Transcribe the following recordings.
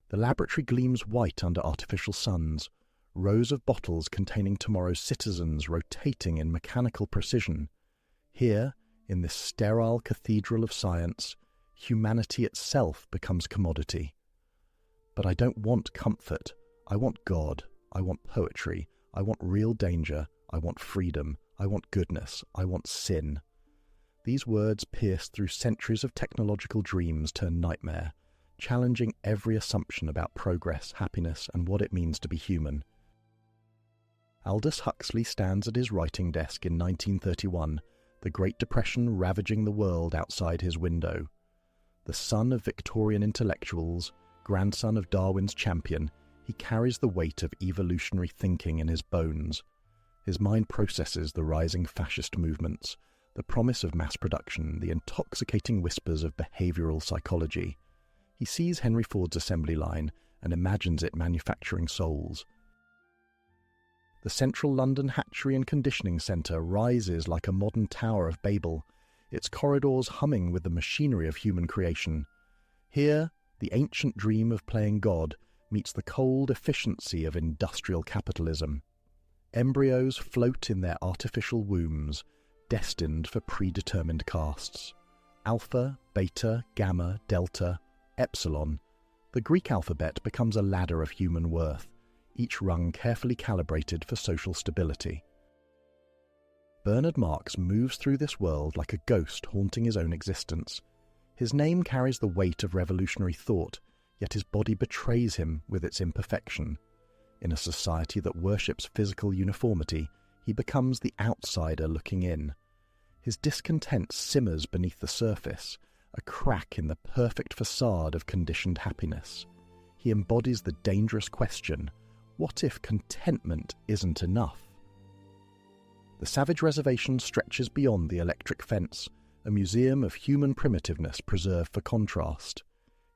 The laboratory gleams white under artificial suns, rows of bottles containing tomorrow's citizens rotating in mechanical precision. Here, in this sterile cathedral of science, humanity itself becomes commodity. But I don't want comfort. I want God. I want poetry. I want real danger. I want freedom. I want goodness. I want sin. These words pierced through centuries of technological dreams turn nightmare, challenging every assumption about progress, happiness, and what it means to be human. Aldous Huxley stands at his writing desk in 1931, the Great Depression ravaging the world outside his window. The son of Victorian intellectuals, grandson of Darwin's champion, he carries the weight of evolutionary thinking in his bones. His mind processes the rising fascist movements, the promise of mass production, the intoxicating whispers of behavioral psychology. He sees Henry Ford's assembly line and imagines it manufacturing souls. The Central London Hatchery and Conditioning Centre rises like a modern Tower of Babel, its corridors humming with the machinery of human creation. Here, the ancient dream of playing God meets the cold efficiency of industrial capitalism. Embryos float in their artificial wombs, destined for predetermined castes. Alpha, beta, gamma, delta, epsilon. The Greek alphabet becomes a ladder of human worth, each rung carefully calibrated for social stability. Bernard Marx moves through this world like a ghost haunting his own existence. His name carries the weight of revolutionary thought, yet his body betrays him with its imperfection. In a society that worships physical uniformity, he becomes the outsider looking in. His discontent simmers beneath the surface, a crack in the perfect facade of conditioned happiness. He embodies the dangerous question, what if contentment isn't enough? The savage reservation stretches beyond the electric fence, a museum of human primitiveness preserved for contrast.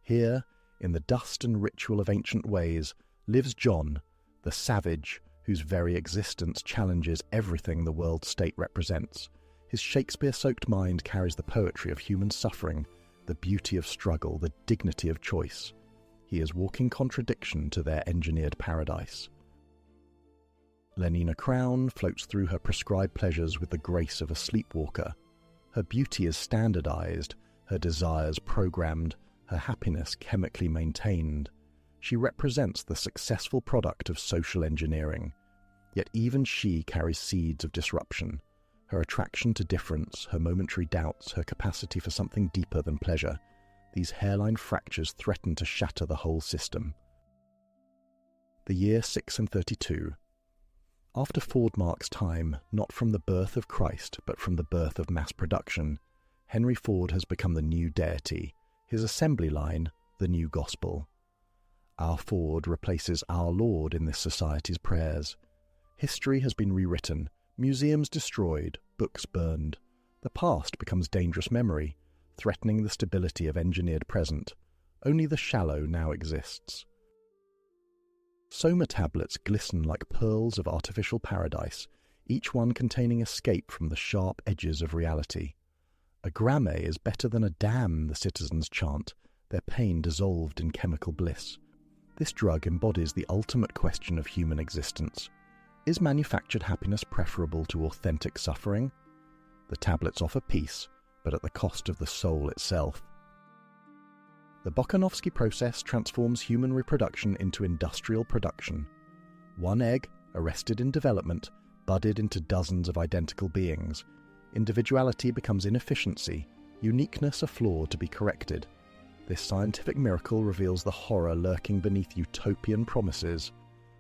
Here, in the dust and ritual of ancient ways, lives John, the savage, whose very existence challenges everything the world state represents. His Shakespeare-soaked mind carries the poetry of human suffering, the beauty of struggle, the dignity of choice. He is walking contradiction to their engineered paradise. Lenina Crown floats through her prescribed pleasures with the grace of a sleepwalker. Her beauty is standardized, her desires programmed, her happiness chemically maintained. She represents the successful product of social engineering. Yet even she carries seeds of disruption. Her attraction to difference, her momentary doubts, her capacity for something deeper than pleasure. These hairline fractures threaten to shatter the whole system. The year 632. After Ford marks time, not from the birth of Christ, but from the birth of mass production, Henry Ford has become the new deity, his assembly line, the new gospel. Our Ford replaces our Lord in this society's prayers. History has been rewritten, museums destroyed, books burned. The past becomes dangerous memory, threatening the stability of engineered present. Only the shallow now exists. Soma tablets glisten like pearls of artificial paradise, each one containing escape from the sharp edges of reality. A gramme is better than a damn, the citizens chant, their pain dissolved in chemical bliss. This drug embodies the ultimate question of human existence. Is manufactured happiness preferable to authentic suffering? The tablets offer peace, but at the cost of the soul itself. The Bokanovsky process transforms human reproduction into industrial production. One egg, arrested in development, budded into dozens of identical beings. Individuality becomes inefficiency, uniqueness a flaw to be corrected. This scientific miracle reveals the horror lurking beneath utopian promises.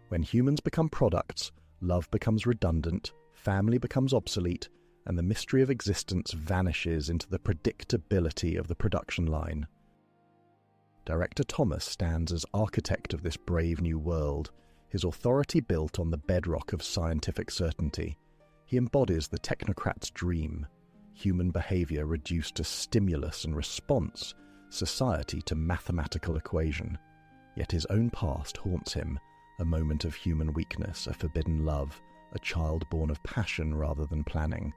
When humans become products, love becomes redundant, family becomes obsolete, and the mystery of existence vanishes into the predictability of the production line. Director Thomas stands as architect of this brave new world, his authority built on the bedrock of scientific certainty. He embodies the technocrat's dream, human behavior reduced to stimulus and response, society to mathematical equation. Yet his own past haunts him, a moment of human weakness, a forbidden love, a child born of passion rather than planning.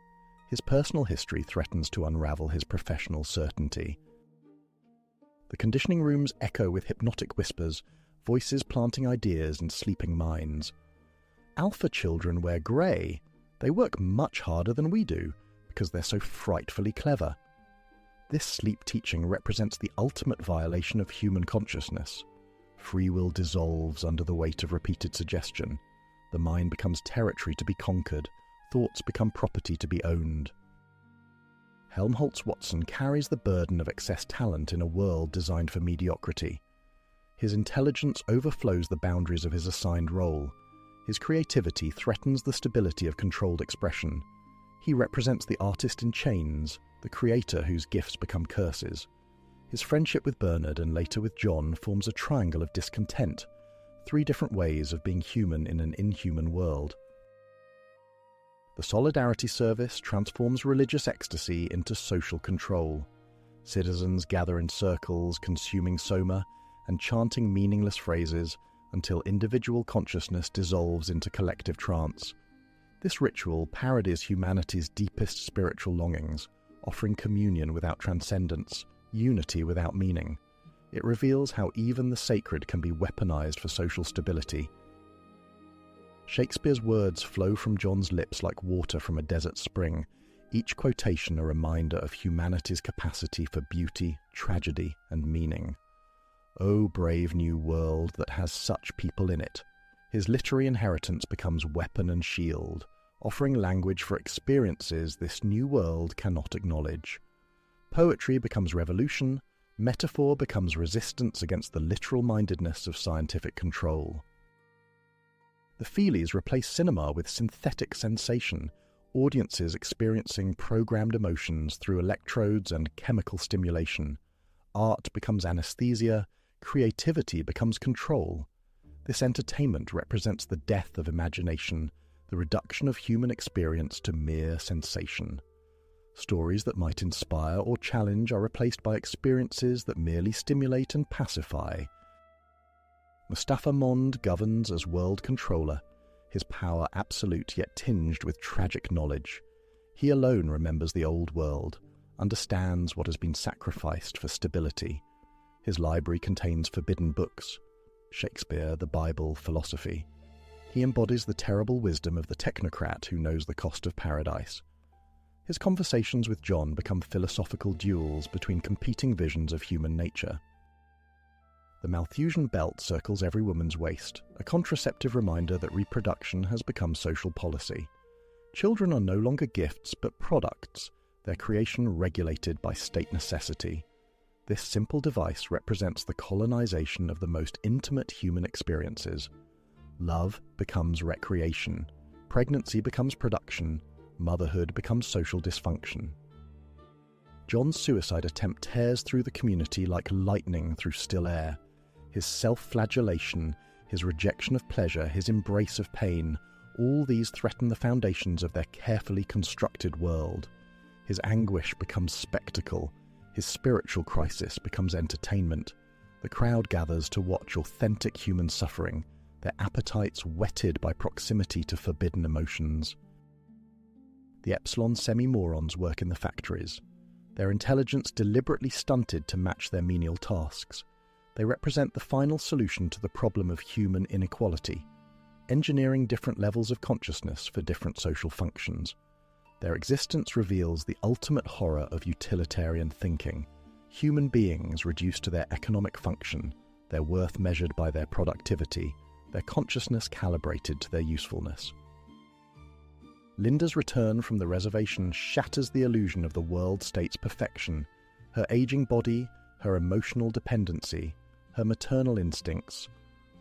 His personal history threatens to unravel his professional certainty. The conditioning rooms echo with hypnotic whispers, voices planting ideas in sleeping minds. Alpha children wear grey. They work much harder than we do, because they're so frightfully clever. This sleep teaching represents the ultimate violation of human consciousness. Free will dissolves under the weight of repeated suggestion. The mind becomes territory to be conquered. Thoughts become property to be owned. Helmholtz Watson carries the burden of excess talent in a world designed for mediocrity. His intelligence overflows the boundaries of his assigned role. His creativity threatens the stability of controlled expression. He represents the artist in chains, the creator whose gifts become curses. His friendship with Bernard and later with John forms a triangle of discontent, 3 different ways of being human in an inhuman world. The Solidarity Service transforms religious ecstasy into social control. Citizens gather in circles, consuming soma and chanting meaningless phrases until individual consciousness dissolves into collective trance. This ritual parodies humanity's deepest spiritual longings, offering communion without transcendence, unity without meaning. It reveals how even the sacred can be weaponized for social stability. Shakespeare's words flow from John's lips like water from a desert spring, each quotation a reminder of humanity's capacity for beauty, tragedy, and meaning. O brave new world that has such people in it! His literary inheritance becomes weapon and shield, offering language for experiences this new world cannot acknowledge. Poetry becomes revolution, metaphor becomes resistance against the literal-mindedness of scientific control. The feelies replace cinema with synthetic sensation, audiences experiencing programmed emotions through electrodes and chemical stimulation. Art becomes anesthesia, creativity becomes control. This entertainment represents the death of imagination, the reduction of human experience to mere sensation. Stories that might inspire or challenge are replaced by experiences that merely stimulate and pacify. Mustafa Mond governs as world controller, his power absolute yet tinged with tragic knowledge. He alone remembers the old world, understands what has been sacrificed for stability. His library contains forbidden books, Shakespeare, the Bible, philosophy. He embodies the terrible wisdom of the technocrat who knows the cost of paradise. His conversations with John become philosophical duels between competing visions of human nature. The Malthusian belt circles every woman's waist, a contraceptive reminder that reproduction has become social policy. Children are no longer gifts but products, their creation regulated by state necessity. This simple device represents the colonization of the most intimate human experiences. Love becomes recreation, pregnancy becomes production, motherhood becomes social dysfunction. John's suicide attempt tears through the community like lightning through still air. His self-flagellation, his rejection of pleasure, his embrace of pain, all these threaten the foundations of their carefully constructed world. His anguish becomes spectacle, his spiritual crisis becomes entertainment. The crowd gathers to watch authentic human suffering, their appetites whetted by proximity to forbidden emotions. The Epsilon semi-morons work in the factories, their intelligence deliberately stunted to match their menial tasks. They represent the final solution to the problem of human inequality, engineering different levels of consciousness for different social functions. Their existence reveals the ultimate horror of utilitarian thinking, human beings reduced to their economic function, their worth measured by their productivity, their consciousness calibrated to their usefulness. Linda's return from the reservation shatters the illusion of the world state's perfection. Her aging body, her emotional dependency, her maternal instincts,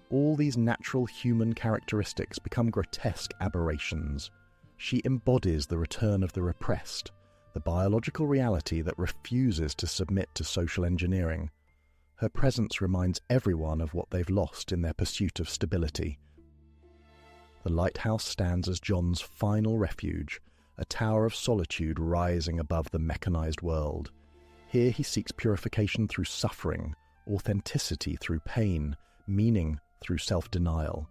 all these natural human characteristics become grotesque aberrations. She embodies the return of the repressed, the biological reality that refuses to submit to social engineering. Her presence reminds everyone of what they've lost in their pursuit of stability. The lighthouse stands as John's final refuge, a tower of solitude rising above the mechanized world. Here he seeks purification through suffering, authenticity through pain, meaning through self-denial.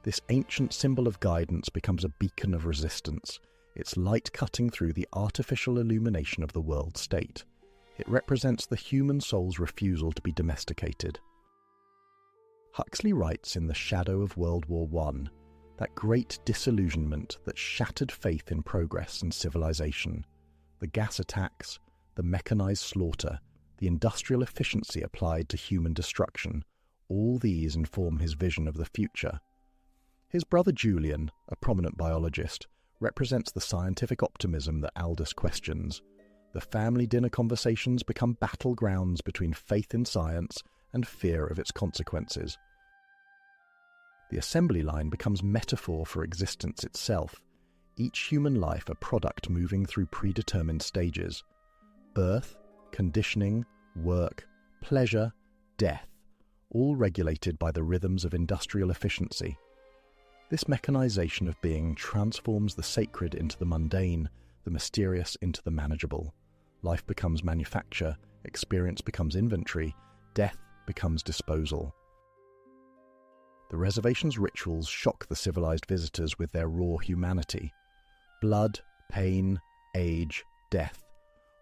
This ancient symbol of guidance becomes a beacon of resistance, its light cutting through the artificial illumination of the world state. It represents the human soul's refusal to be domesticated. Huxley writes in The Shadow of World War I, that great disillusionment that shattered faith in progress and civilization, the gas attacks, the mechanized slaughter, the industrial efficiency applied to human destruction, all these inform his vision of the future. His brother Julian, a prominent biologist, represents the scientific optimism that Aldous questions. The family dinner conversations become battlegrounds between faith in science and fear of its consequences. The assembly line becomes metaphor for existence itself, each human life a product moving through predetermined stages. Birth, conditioning, work, pleasure, death, all regulated by the rhythms of industrial efficiency. This mechanization of being transforms the sacred into the mundane, the mysterious into the manageable. Life becomes manufacture, experience becomes inventory, death becomes disposal. The reservation's rituals shock the civilized visitors with their raw humanity. Blood, pain, age, death,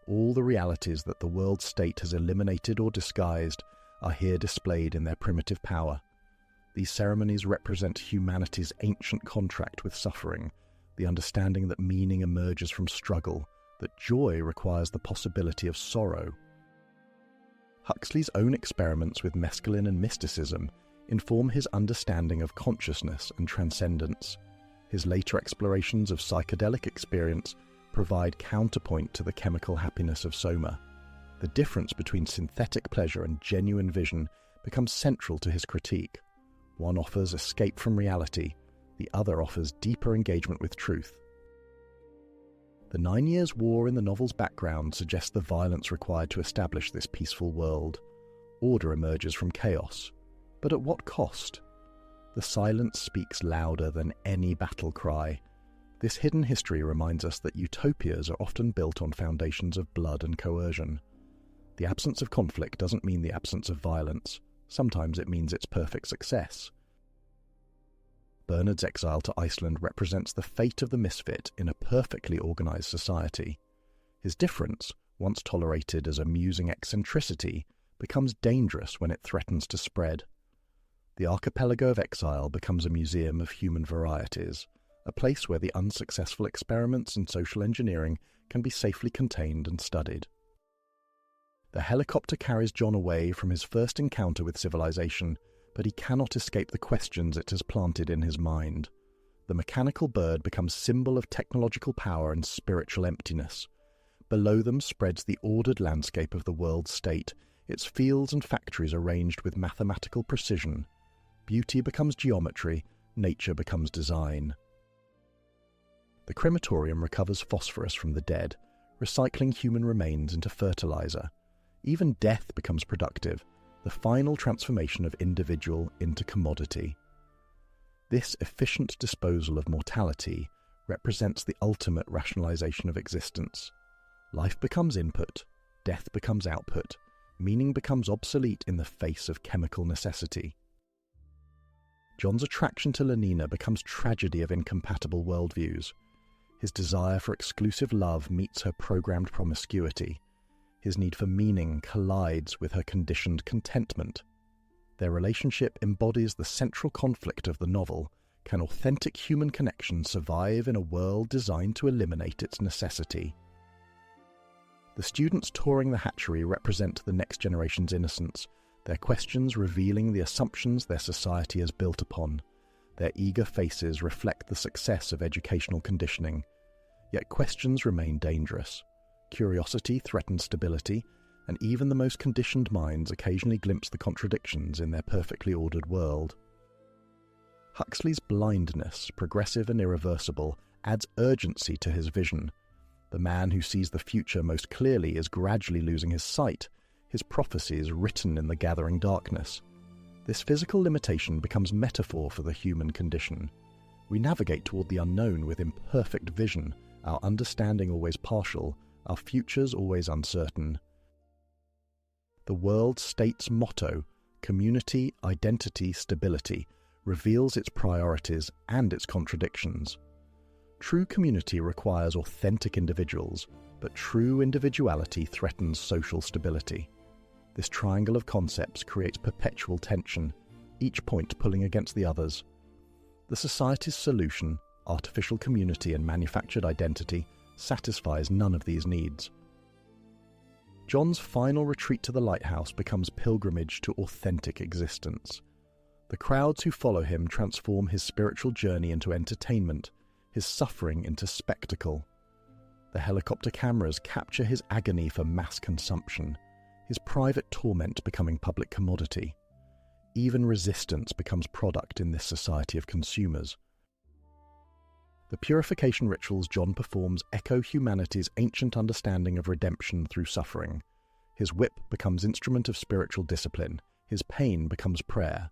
all the realities that the world state has eliminated or disguised are here displayed in their primitive power. These ceremonies represent humanity's ancient contract with suffering, the understanding that meaning emerges from struggle, that joy requires the possibility of sorrow. Huxley's own experiments with mescaline and mysticism inform his understanding of consciousness and transcendence. His later explorations of psychedelic experience provide counterpoint to the chemical happiness of soma. The difference between synthetic pleasure and genuine vision becomes central to his critique. One offers escape from reality, the other offers deeper engagement with truth. The 9 Years' War in the novel's background suggests the violence required to establish this peaceful world. Order emerges from chaos. But at what cost? The silence speaks louder than any battle cry. This hidden history reminds us that utopias are often built on foundations of blood and coercion. The absence of conflict doesn't mean the absence of violence. Sometimes it means its perfect success. Bernard's exile to Iceland represents the fate of the misfit in a perfectly organized society. His difference, once tolerated as amusing eccentricity, becomes dangerous when it threatens to spread. The archipelago of exile becomes a museum of human varieties, a place where the unsuccessful experiments in social engineering can be safely contained and studied. The helicopter carries John away from his first encounter with civilization, but he cannot escape the questions it has planted in his mind. The mechanical bird becomes symbol of technological power and spiritual emptiness. Below them spreads the ordered landscape of the world state, its fields and factories arranged with mathematical precision. Beauty becomes geometry, nature becomes design. The crematorium recovers phosphorus from the dead, recycling human remains into fertilizer. Even death becomes productive, the final transformation of individual into commodity. This efficient disposal of mortality represents the ultimate rationalization of existence. Life becomes input, death becomes output, meaning becomes obsolete in the face of chemical necessity. John's attraction to Lenina becomes tragedy of incompatible worldviews. His desire for exclusive love meets her programmed promiscuity. His need for meaning collides with her conditioned contentment. Their relationship embodies the central conflict of the novel. Can authentic human connection survive in a world designed to eliminate its necessity? The students touring the hatchery represent the next generation's innocence, their questions revealing the assumptions their society has built upon. Their eager faces reflect the success of educational conditioning. Yet questions remain dangerous. Curiosity threatens stability, and even the most conditioned minds occasionally glimpse the contradictions in their perfectly ordered world. Huxley's blindness, progressive and irreversible, adds urgency to his vision. The man who sees the future most clearly is gradually losing his sight, his prophecies written in the gathering darkness. This physical limitation becomes metaphor for the human condition. We navigate toward the unknown with imperfect vision, our understanding always partial, our futures always uncertain. The world state's motto, community, identity, stability, reveals its priorities and its contradictions. True community requires authentic individuals, but true individuality threatens social stability. This triangle of concepts creates perpetual tension. each point pulling against the others. The society's solution, artificial community and manufactured identity, satisfies none of these needs. John's final retreat to the lighthouse becomes pilgrimage to authentic existence. The crowds who follow him transform his spiritual journey into entertainment, his suffering into spectacle. The helicopter cameras capture his agony for mass consumption, his private torment becoming public commodity. Even resistance becomes product in this society of consumers. The purification rituals John performs echo humanity's ancient understanding of redemption through suffering. His whip becomes instrument of spiritual discipline, his pain becomes prayer.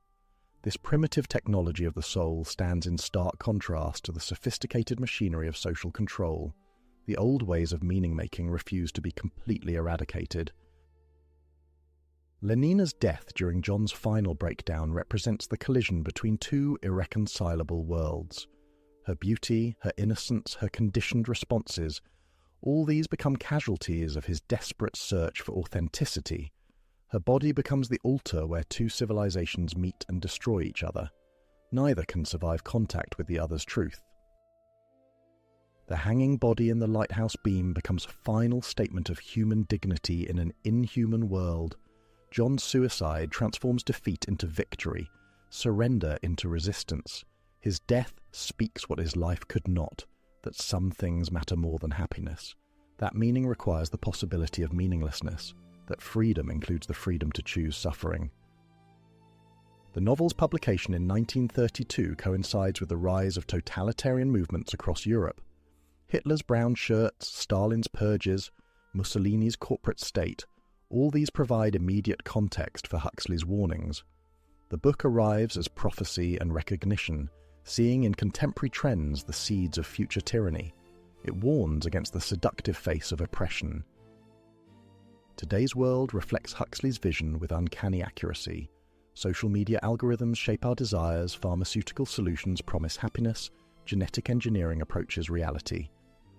This primitive technology of the soul stands in stark contrast to the sophisticated machinery of social control. The old ways of meaning-making refuse to be completely eradicated. Lenina's death during John's final breakdown represents the collision between two irreconcilable worlds. Her beauty, her innocence, her conditioned responses, all these become casualties of his desperate search for authenticity. Her body becomes the altar where two civilizations meet and destroy each other. Neither can survive contact with the other's truth. The hanging body in the lighthouse beam becomes a final statement of human dignity in an inhuman world. John's suicide transforms defeat into victory, surrender into resistance. His death speaks what his life could not, that some things matter more than happiness. That meaning requires the possibility of meaninglessness, that freedom includes the freedom to choose suffering. The novel's publication in 1932 coincides with the rise of totalitarian movements across Europe. Hitler's brown shirts, Stalin's purges, Mussolini's corporate state, all these provide immediate context for Huxley's warnings. The book arrives as prophecy and recognition, seeing in contemporary trends the seeds of future tyranny. It warns against the seductive face of oppression. Today's world reflects Huxley's vision with uncanny accuracy. Social media algorithms shape our desires, pharmaceutical solutions promise happiness, genetic engineering approaches reality.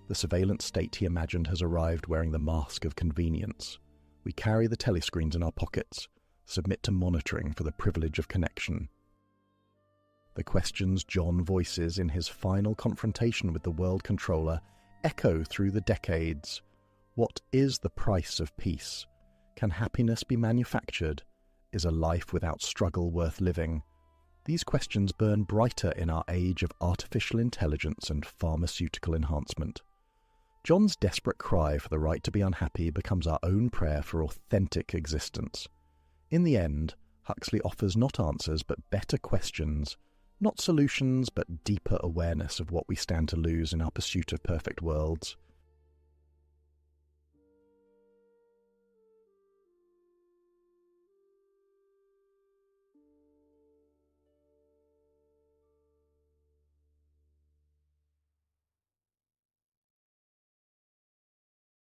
The surveillance state he imagined has arrived wearing the mask of convenience. We carry the telescreens in our pockets, submit to monitoring for the privilege of connection. The questions John voices in his final confrontation with the world controller echo through the decades. What is the price of peace? Can happiness be manufactured? Is a life without struggle worth living? These questions burn brighter in our age of artificial intelligence and pharmaceutical enhancement. John's desperate cry for the right to be unhappy becomes our own prayer for authentic existence. In the end, Huxley offers not answers but better questions, not solutions but deeper awareness of what we stand to lose in our pursuit of perfect worlds.